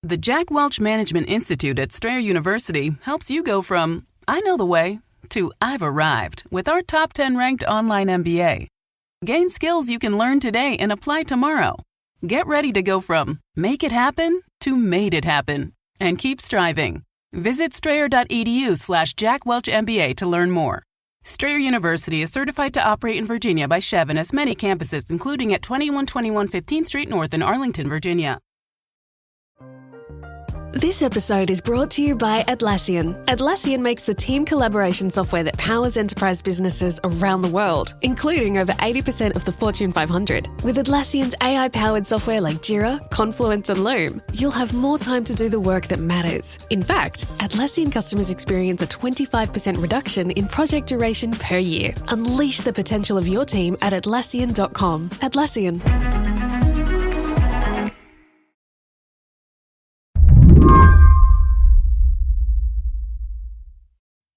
The Jack Welch Management Institute at Strayer University helps you go from, I know the way, to I've arrived with our top 10 ranked online MBA. Gain skills you can learn today and apply tomorrow. Get ready to go from make it happen to made it happen. And keep striving. Visit strayer.edu/Jack Welch MBA to learn more. Strayer University is certified to operate in Virginia by Chev and has many campuses, including at 2121 15th Street North in Arlington, Virginia. This episode is brought to you by Atlassian. Atlassian makes the team collaboration software that powers enterprise businesses around the world, including over 80% of the Fortune 500. With Atlassian's AI-powered software like Jira, Confluence, and Loom, you'll have more time to do the work that matters. In fact, Atlassian customers experience a 25% reduction in project duration per year. Unleash the potential of your team at Atlassian.com. Atlassian.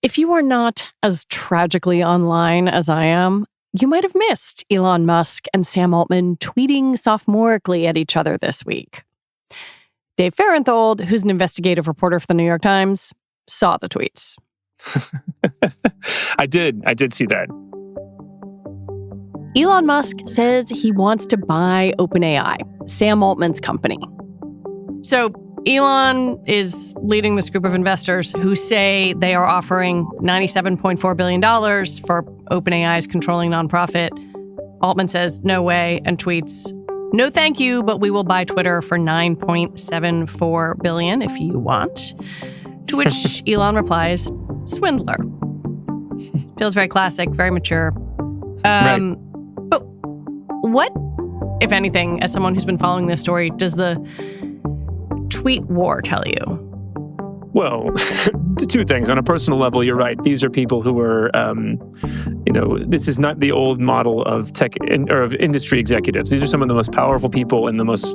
If you are not as tragically online as I am, you might have missed Elon Musk and Sam Altman tweeting sophomorically at each other this week. Dave Fahrenthold, who's an investigative reporter for the New York Times, saw the tweets. I did see that. Elon Musk says he wants to buy OpenAI, Sam Altman's company. So Elon is leading this group of investors who say they are offering $97.4 billion for OpenAI's controlling nonprofit. Altman says, no way, and tweets, no thank you, but we will buy Twitter for $9.74 billion if you want. To which Elon replies, swindler. Feels very classic, very mature. Right. But what, if anything, as someone who's been following this story, does the tweet war tell you? Well, two things. On a personal level, you're right. These are people who are, this is not the old model of tech or of industry executives. These are some of the most powerful people in the most,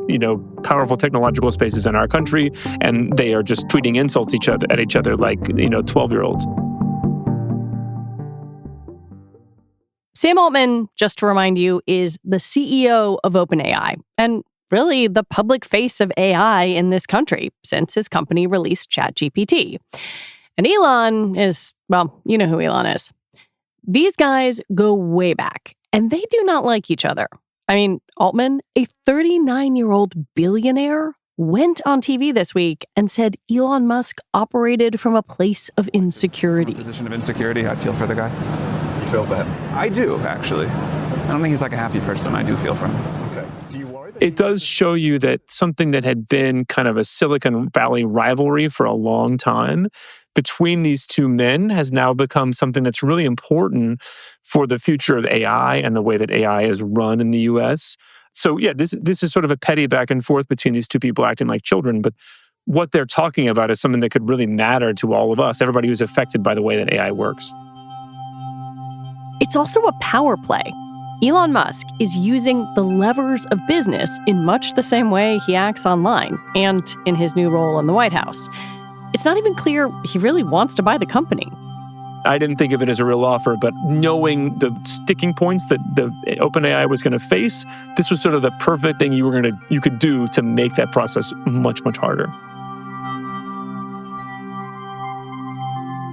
powerful technological spaces in our country. And they are just tweeting insults at each other like, 12-year-olds. Sam Altman, just to remind you, is the CEO of OpenAI and really the public face of AI in this country since his company released ChatGPT. And Elon is, well, you know who Elon is. These guys go way back, and they do not like each other. I mean, Altman, a 39-year-old billionaire, went on TV this week and said Elon Musk operated from a place of insecurity. Position of insecurity, I feel for the guy. You feel for him? I do, actually. I don't think he's like a happy person. I do feel for him. It does show you that something that had been kind of a Silicon Valley rivalry for a long time between these two men has now become something that's really important for the future of AI and the way that AI is run in the US. So yeah, this is sort of a petty back and forth between these two people acting like children, but what they're talking about is something that could really matter to all of us, everybody who's affected by the way that AI works. It's also a power play. Elon Musk is using the levers of business in much the same way he acts online and in his new role in the White House. It's not even clear he really wants to buy the company. I didn't think of it as a real offer, but knowing the sticking points that the OpenAI was going to face, this was sort of the perfect thing you could do to make that process much, much harder.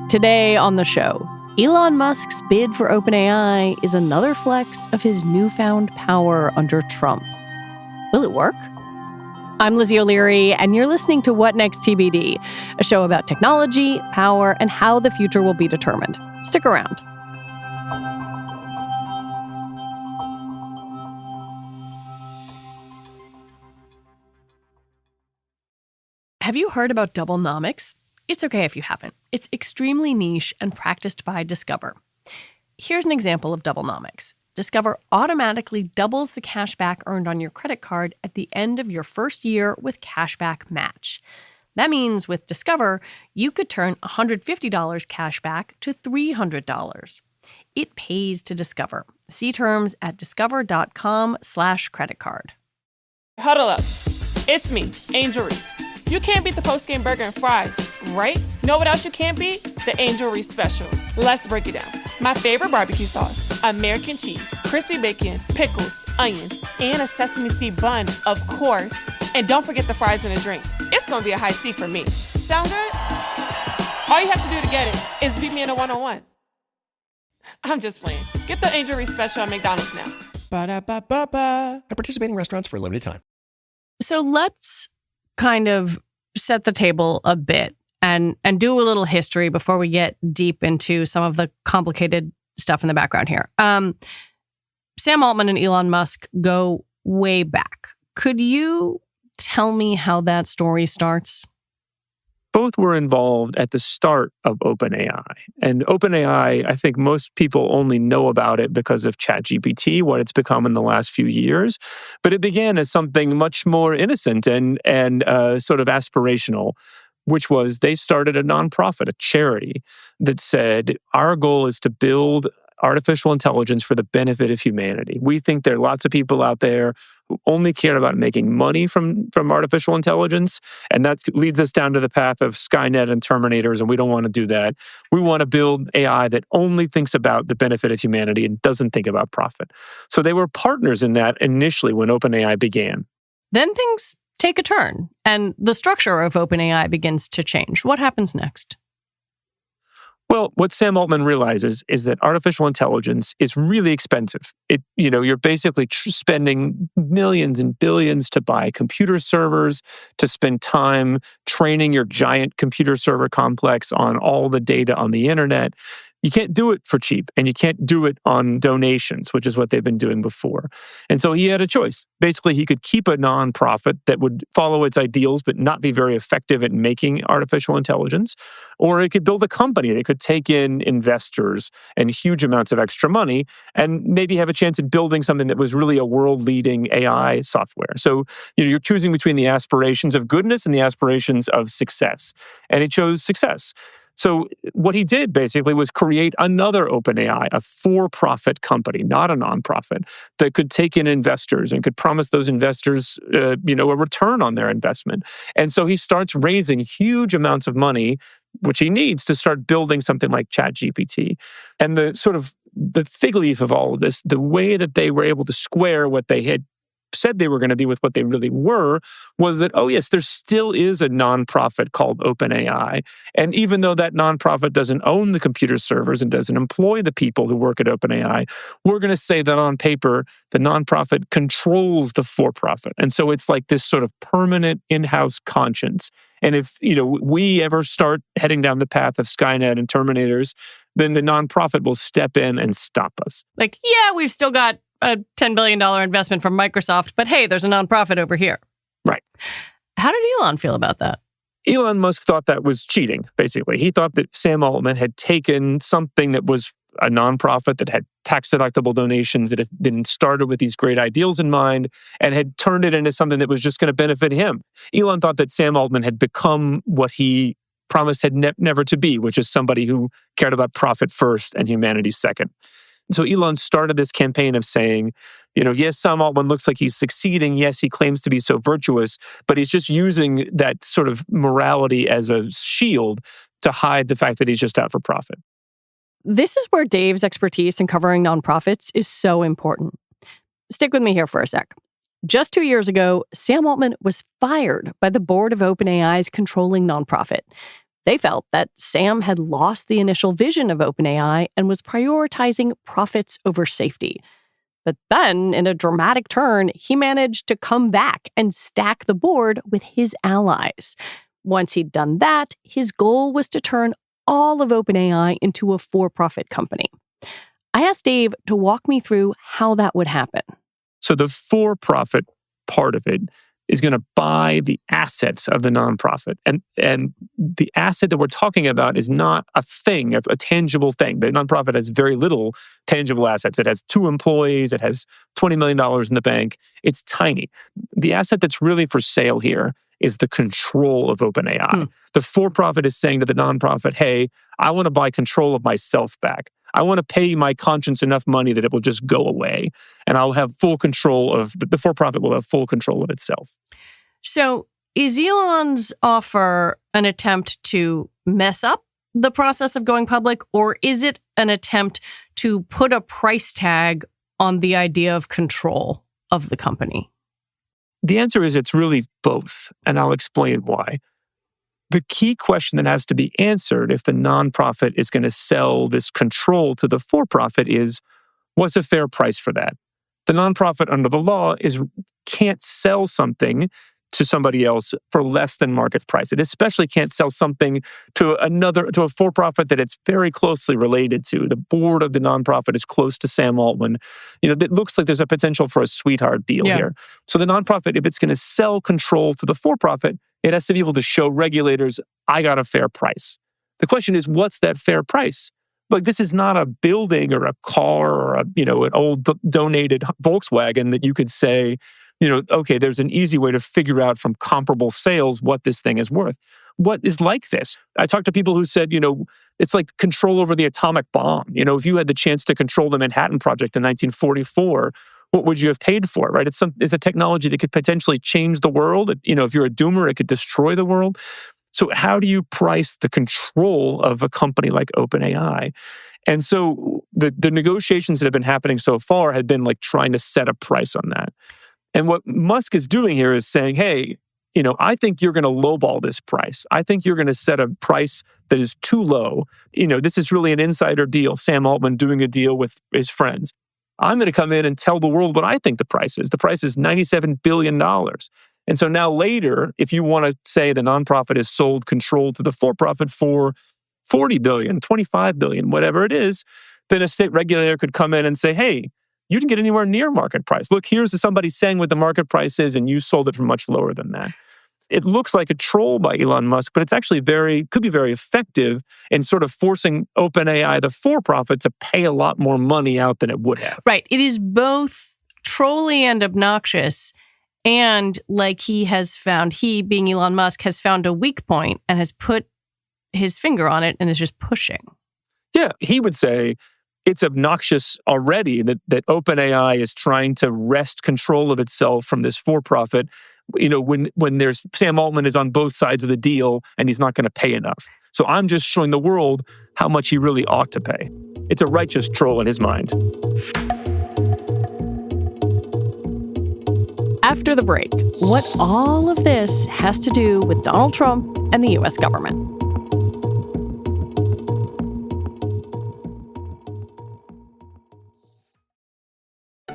Today on the show, Elon Musk's bid for OpenAI is another flex of his newfound power under Trump. Will it work? I'm Lizzie O'Leary, and you're listening to What Next TBD, a show about technology, power, and how the future will be determined. Stick around. Have you heard about doublenomics? It's okay if you haven't. It's extremely niche and practiced by Discover. Here's an example of doublenomics. Discover automatically doubles the cash back earned on your credit card at the end of your first year with Cashback Match. That means with Discover, you could turn $150 cash back to $300. It pays to Discover. See terms at discover.com/creditcard. Huddle up. It's me, Angel Reese. You can't beat the post-game burger and fries, right? Know what else you can't beat? The Angel Reese Special. Let's break it down. My favorite barbecue sauce, American cheese, crispy bacon, pickles, onions, and a sesame seed bun, of course. And don't forget the fries and a drink. It's gonna be a high C for me. Sound good? All you have to do to get it is beat me in a one-on-one. I'm just playing. Get the Angel Reese special at McDonald's now. Ba-da-ba-ba-ba. At participating restaurants for a limited time. So let's kind of set the table a bit and do a little history before we get deep into some of the complicated stuff in the background here. Sam Altman and Elon Musk go way back. Could you tell me how that story starts? Both were involved at the start of OpenAI. And OpenAI, I think most people only know about it because of ChatGPT, what it's become in the last few years. But it began as something much more innocent and sort of aspirational, which was they started a nonprofit, a charity that said, our goal is to build artificial intelligence for the benefit of humanity. We think there are lots of people out there who only care about making money from artificial intelligence, and that leads us down to the path of Skynet and Terminators, and we don't want to do that. We want to build AI that only thinks about the benefit of humanity and doesn't think about profit. So they were partners in that initially when OpenAI began. Then things take a turn, and the structure of OpenAI begins to change. What happens next? Well, what Sam Altman realizes is that artificial intelligence is really expensive. You're basically spending millions and billions to buy computer servers, to spend time training your giant computer server complex on all the data on the internet. You can't do it for cheap, and you can't do it on donations, which is what they've been doing before. And so he had a choice. Basically, he could keep a nonprofit that would follow its ideals but not be very effective at making artificial intelligence, or he could build a company that could take in investors and huge amounts of extra money and maybe have a chance at building something that was really a world-leading AI software. So you're choosing between the aspirations of goodness and the aspirations of success. And he chose success. So what he did basically was create another OpenAI, a for-profit company, not a nonprofit, that could take in investors and could promise those investors, a return on their investment. And so he starts raising huge amounts of money, which he needs to start building something like ChatGPT. And the fig leaf of all of this, the way that they were able to square what they had said they were going to be with what they really were, was that, oh yes, there still is a nonprofit called OpenAI. And even though that nonprofit doesn't own the computer servers and doesn't employ the people who work at OpenAI, we're going to say that on paper, the nonprofit controls the for-profit. And so it's like this sort of permanent in-house conscience. And if we ever start heading down the path of Skynet and Terminators, then the nonprofit will step in and stop us. Like, yeah, we've still got a $10 billion investment from Microsoft, but hey, there's a nonprofit over here. Right. How did Elon feel about that? Elon Musk thought that was cheating, basically. He thought that Sam Altman had taken something that was a nonprofit that had tax-deductible donations, that had been started with these great ideals in mind, and had turned it into something that was just going to benefit him. Elon thought that Sam Altman had become what he promised had never to be, which is somebody who cared about profit first and humanity second. So Elon started this campaign of saying, yes, Sam Altman looks like he's succeeding. Yes, he claims to be so virtuous, but he's just using that sort of morality as a shield to hide the fact that he's just out for profit. This is where Dave's expertise in covering nonprofits is so important. Stick with me here for a sec. Just 2 years ago, Sam Altman was fired by the board of OpenAI's controlling nonprofit. They felt that Sam had lost the initial vision of OpenAI and was prioritizing profits over safety. But then, in a dramatic turn, he managed to come back and stack the board with his allies. Once he'd done that, his goal was to turn all of OpenAI into a for-profit company. I asked Dave to walk me through how that would happen. So the for-profit part of it is going to buy the assets of the nonprofit. And the asset that we're talking about is not a thing, a tangible thing. The nonprofit has very little tangible assets. It has 2 employees. It has $20 million in the bank. It's tiny. The asset that's really for sale here is the control of OpenAI. The for-profit is saying to the nonprofit, hey, I want to buy control of myself back. I want to pay my conscience enough money that it will just go away. And I'll have full control of, the for-profit will have full control of itself. So is Elon's offer an attempt to mess up the process of going public, or is it an attempt to put a price tag on the idea of control of the company? The answer is it's really both, and I'll explain why. The key question that has to be answered if the nonprofit is going to sell this control to the for-profit is, what's a fair price for that? The nonprofit under the law can't sell something to somebody else for less than market price. It especially can't sell something to a for-profit that it's very closely related to. The board of the nonprofit is close to Sam Altman. It looks like there's a potential for a sweetheart deal here. So the nonprofit, if it's going to sell control to the for-profit, it has to be able to show regulators, I got a fair price. The question is, what's that fair price? Like, this is not a building or a car or an old donated Volkswagen that you could say, okay, there's an easy way to figure out from comparable sales what this thing is worth. What is like this? I talked to people who said, it's like control over the atomic bomb. If you had the chance to control the Manhattan Project in 1944, what would you have paid for, right? It's a technology that could potentially change the world. If you're a doomer, it could destroy the world. So how do you price the control of a company like OpenAI? And so the negotiations that have been happening so far have been like trying to set a price on that. And what Musk is doing here is saying, hey, I think you're going to lowball this price. I think you're going to set a price that is too low. This is really an insider deal. Sam Altman doing a deal with his friends. I'm going to come in and tell the world what I think the price is. The price is $97 billion. And so now later, if you want to say the nonprofit has sold control to the for-profit for $40 billion, $25 billion, whatever it is, then a state regulator could come in and say, hey, you didn't get anywhere near market price. Look, here's somebody saying what the market price is, and you sold it for much lower than that. It looks like a troll by Elon Musk, but it's actually could be very effective in sort of forcing OpenAI, the for-profit, to pay a lot more money out than it would have. Right. It is both trolly and obnoxious. And like he, being Elon Musk, has found a weak point and has put his finger on it and is just pushing. Yeah, he would say it's obnoxious already that OpenAI is trying to wrest control of itself from this for-profit, when there's Sam Altman is on both sides of the deal and he's not going to pay enough. So I'm just showing the world how much he really ought to pay. It's a righteous troll in his mind. After the break, what all of this has to do with Donald Trump and the U.S. government.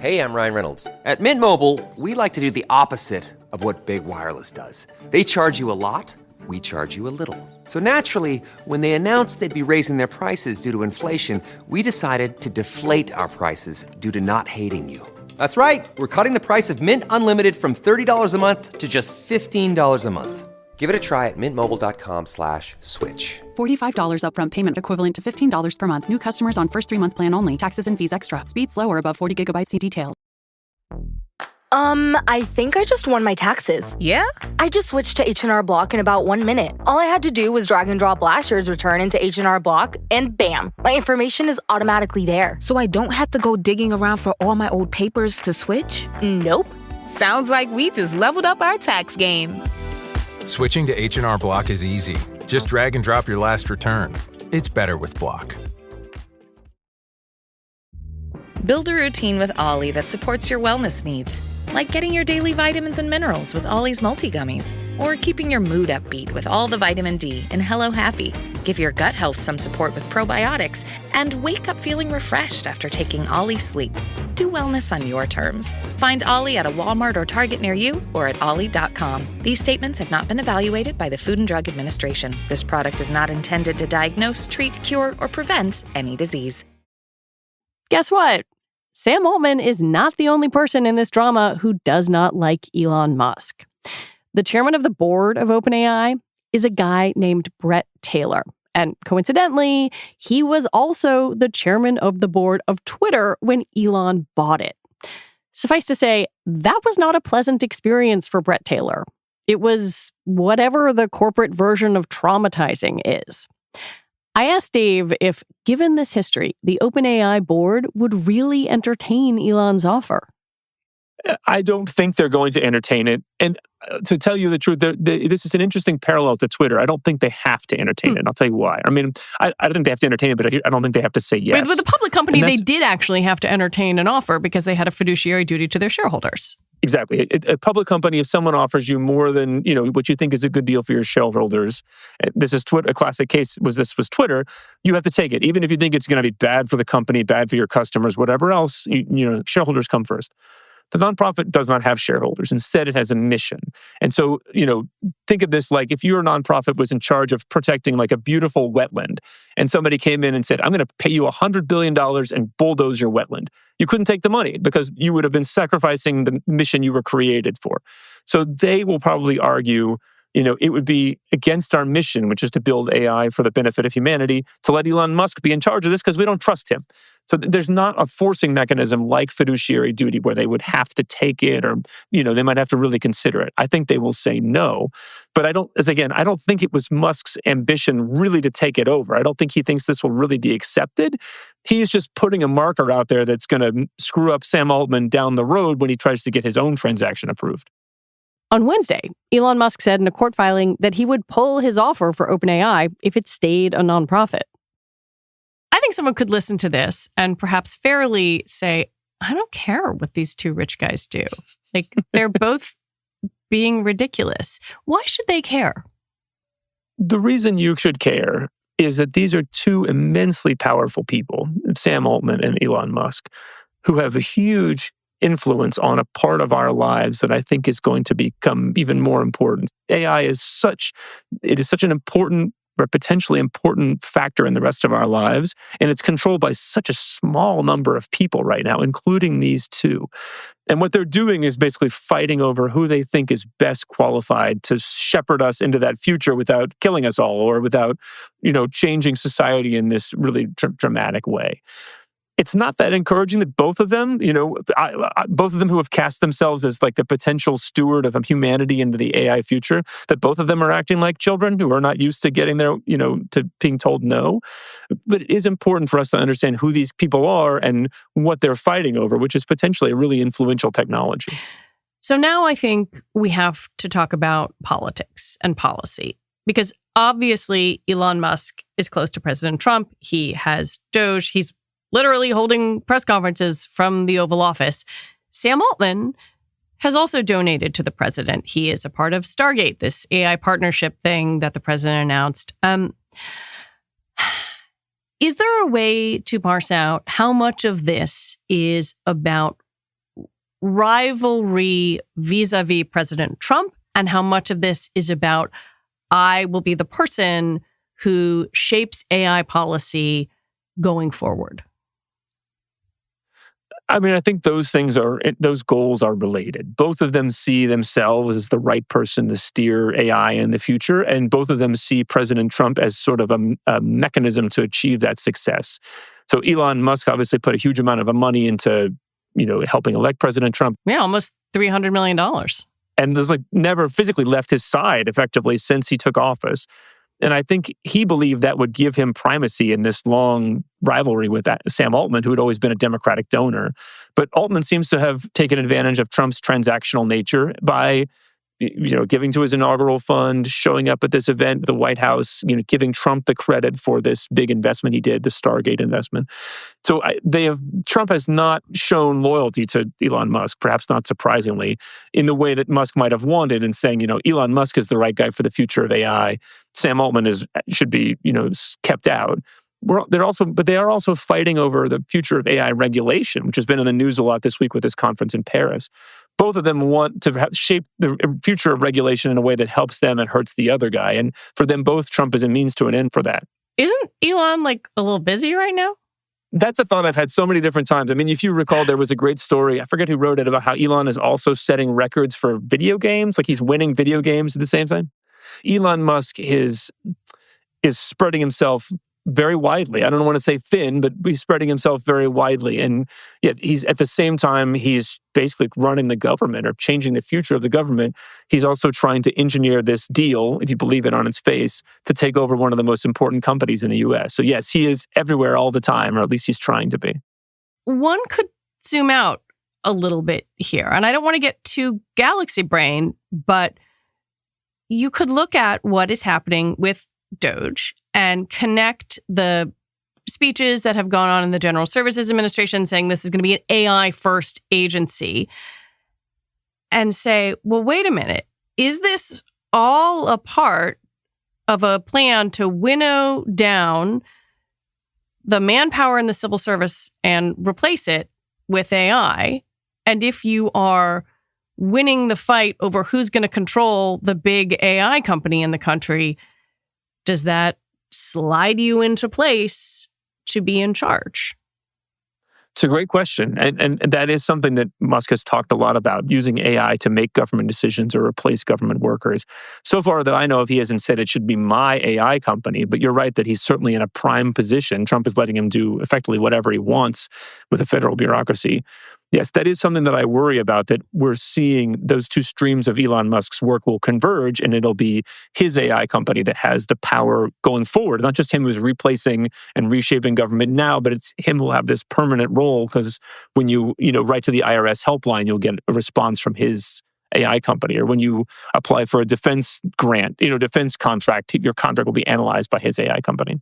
Hey, I'm Ryan Reynolds. At Mint Mobile, we like to do the opposite of what Big Wireless does. They charge you a lot, we charge you a little. So naturally, when they announced they'd be raising their prices due to inflation, we decided to deflate our prices due to not hating you. That's right. We're cutting the price of Mint Unlimited from $30 a month to just $15 a month. Give it a try at mintmobile.com/switch. $45 upfront payment equivalent to $15 per month. New customers on first 3-month plan only. Taxes and fees extra. Speed slower above 40 gigabytes. See details. I think I just won my taxes. Yeah? I just switched to H&R Block in about 1 minute. All I had to do was drag and drop last year's return into H&R Block, and bam, my information is automatically there. So I don't have to go digging around for all my old papers to switch? Nope. Sounds like we just leveled up our tax game. Switching to H&R Block is easy. Just drag and drop your last return. It's better with Block. Build a routine with Ollie that supports your wellness needs, like getting your daily vitamins and minerals with Ollie's multi-gummies, or keeping your mood upbeat with all the vitamin D in Hello Happy. Give your gut health some support with probiotics, and wake up feeling refreshed after taking Ollie Sleep. Do wellness on your terms. Find Ollie at a Walmart or Target near you or at ollie.com. These statements have not been evaluated by the Food and Drug Administration. This product is not intended to diagnose, treat, cure, or prevent any disease. Guess what? Sam Altman is not the only person in this drama who does not like Elon Musk. The chairman of the board of OpenAI is a guy named Bret Taylor. And coincidentally, he was also the chairman of the board of Twitter when Elon bought it. Suffice to say, that was not a pleasant experience for Bret Taylor. It was whatever the corporate version of traumatizing is. I asked Dave if, given this history, the OpenAI board would really entertain Elon's offer. I don't think they're going to entertain it. And to tell you the truth, this is an interesting parallel to Twitter. I don't think they have to entertain it. And I'll tell you why. I mean, I don't think they have to entertain it, but I don't think they have to say yes. With a public company, they did actually have to entertain an offer because they had a fiduciary duty to their shareholders. Exactly. A public company, if someone offers you more than, what you think is a good deal for your shareholders, this is Twitter. A classic case was Twitter. You have to take it, even if you think it's going to be bad for the company, bad for your customers, whatever else. Shareholders come first. The nonprofit does not have shareholders. Instead, it has a mission. And so, think of this like if your nonprofit was in charge of protecting like a beautiful wetland and somebody came in and said, I'm going to pay you $100 billion and bulldoze your wetland. You couldn't take the money because you would have been sacrificing the mission you were created for. So they will probably argue, it would be against our mission, which is to build AI for the benefit of humanity, to let Elon Musk be in charge of this because we don't trust him. So there's not a forcing mechanism like fiduciary duty where they would have to take it or, they might have to really consider it. I think they will say no. But I don't think it was Musk's ambition really to take it over. I don't think he thinks this will really be accepted. He's just putting a marker out there that's going to screw up Sam Altman down the road when he tries to get his own transaction approved. On Wednesday, Elon Musk said in a court filing that he would pull his offer for OpenAI if it stayed a nonprofit. I think someone could listen to this and perhaps fairly say, I don't care what these two rich guys do. Like, they're both being ridiculous. Why should they care? The reason you should care is that these are two immensely powerful people, Sam Altman and Elon Musk, who have a huge influence on a part of our lives that I think is going to become even more important. AI is such an important or potentially important factor in the rest of our lives, and it's controlled by such a small number of people right now, including these two. And what they're doing is basically fighting over who they think is best qualified to shepherd us into that future without killing us all or without, changing society in this really dramatic way. It's not that encouraging that both of them, both of them who have cast themselves as like the potential steward of humanity into the AI future, that both of them are acting like children who are not used to getting their, to being told no. But it is important for us to understand who these people are and what they're fighting over, which is potentially a really influential technology. So now I think we have to talk about politics and policy, because obviously Elon Musk is close to President Trump. He has Doge. He's literally holding press conferences from the Oval Office. Sam Altman has also donated to the president. He is a part of Stargate, this AI partnership thing that the president announced. Is there a way to parse out how much of this is about rivalry vis-a-vis President Trump and how much of this is about I will be the person who shapes AI policy going forward? I mean, I think those goals are related. Both of them see themselves as the right person to steer AI in the future, and both of them see President Trump as sort of a mechanism to achieve that success. So Elon Musk obviously put a huge amount of money into, helping elect President Trump. Yeah, almost $300 million. And there's never physically left his side effectively since he took office. And I think he believed that would give him primacy in this long rivalry with Sam Altman, who had always been a Democratic donor. But Altman seems to have taken advantage of Trump's transactional nature by, giving to his inaugural fund, showing up at this event, the White House, giving Trump the credit for this big investment he did, the Stargate investment. So Trump has not shown loyalty to Elon Musk, perhaps not surprisingly, in the way that Musk might have wanted, and saying, Elon Musk is the right guy for the future of AI. Sam Altman should be, kept out. They are also fighting over the future of AI regulation, which has been in the news a lot this week with this conference in Paris. Both of them want to shape the future of regulation in a way that helps them and hurts the other guy. And for them both, Trump is a means to an end for that. Isn't Elon a little busy right now? That's a thought I've had so many different times. I mean, if you recall, there was a great story, I forget who wrote it, about how Elon is also setting records for video games. He's winning video games at the same time. Elon Musk is spreading himself very widely. I don't want to say thin, but he's spreading himself very widely. And yet he's at the same time, he's basically running the government or changing the future of the government. He's also trying to engineer this deal, if you believe it on its face, to take over one of the most important companies in the US. So yes, he is everywhere all the time, or at least he's trying to be. One could zoom out a little bit here, and I don't want to get too galaxy brain, but you could look at what is happening with Doge and connect the speeches that have gone on in the General Services Administration saying this is going to be an AI-first agency. and say, well, wait a minute. Is this all a part of a plan to winnow down the manpower in the civil service and replace it with AI? And if you are winning the fight over who's going to control the big AI company in the country, does that slide you into place to be in charge? It's a great question. And that is something that Musk has talked a lot about, using AI to make government decisions or replace government workers. So far that I know of, he hasn't said it should be my AI company, but you're right that he's certainly in a prime position. Trump is letting him do effectively whatever he wants with the federal bureaucracy. Yes, that is something that I worry about, that we're seeing those two streams of Elon Musk's work will converge, and it'll be his AI company that has the power going forward. Not just him who's replacing and reshaping government now, but it's him who will have this permanent role, because when you write to the IRS helpline, you'll get a response from his AI company. Or when you apply for a defense grant, defense contract, your contract will be analyzed by his AI company.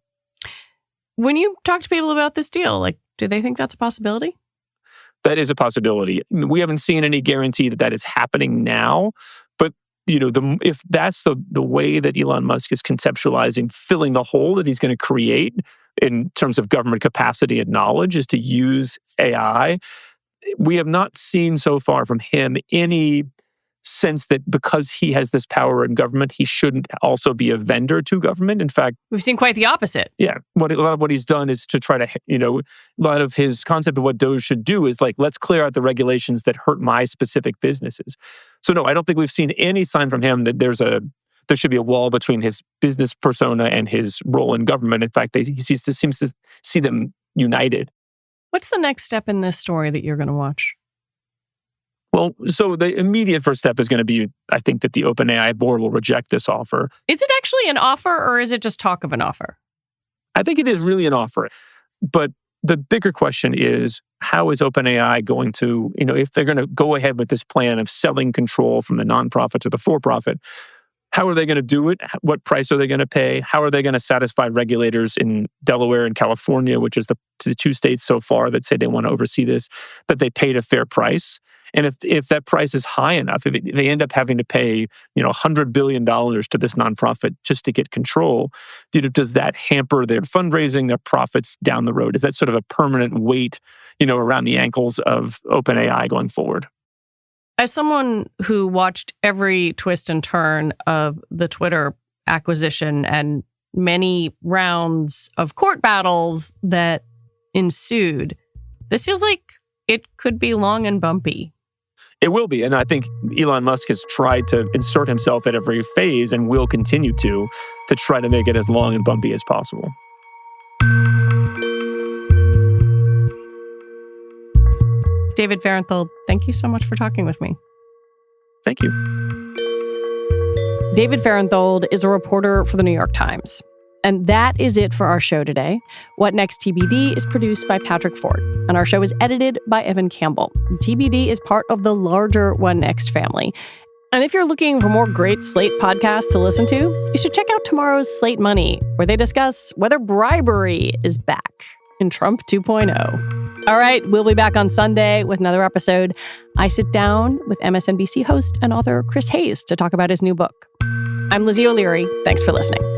When you talk to people about this deal, do they think that's a possibility? That is a possibility. We haven't seen any guarantee that is happening now, but if that's the way that Elon Musk is conceptualizing filling the hole that he's going to create in terms of government capacity and knowledge, is to use AI. We have not seen so far from him any sense that because he has this power in government, he shouldn't also be a vendor to government. In fact, we've seen quite the opposite. Yeah. A lot of what he's done is to try to, a lot of his concept of what DOJ should do is let's clear out the regulations that hurt my specific businesses. So no, I don't think we've seen any sign from him that there should be a wall between his business persona and his role in government. In fact, he seems to see them united. What's the next step in this story that you're going to watch? Well, so the immediate first step is going to be, I think, that the OpenAI board will reject this offer. Is it actually an offer, or is it just talk of an offer? I think it is really an offer. But the bigger question is, how is OpenAI going to, if they're going to go ahead with this plan of selling control from the nonprofit to the for-profit, how are they going to do it? What price are they going to pay? How are they going to satisfy regulators in Delaware and California, which is the two states so far that say they want to oversee this, that they paid a fair price? And if that price is high enough, if they end up having to pay, $100 billion to this nonprofit just to get control, does that hamper their fundraising, their profits down the road? Is that sort of a permanent weight, around the ankles of OpenAI going forward? As someone who watched every twist and turn of the Twitter acquisition and many rounds of court battles that ensued, this feels like it could be long and bumpy. It will be. And I think Elon Musk has tried to insert himself at every phase and will continue to try to make it as long and bumpy as possible. David Fahrenthold, thank you so much for talking with me. Thank you. David Fahrenthold is a reporter for the New York Times. And that is it for our show today. What Next TBD is produced by Patrick Ford, and our show is edited by Evan Campbell. TBD is part of the larger What Next family. And if you're looking for more great Slate podcasts to listen to, you should check out tomorrow's Slate Money, where they discuss whether bribery is back in Trump 2.0. All right, we'll be back on Sunday with another episode. I sit down with MSNBC host and author Chris Hayes to talk about his new book. I'm Lizzie O'Leary. Thanks for listening.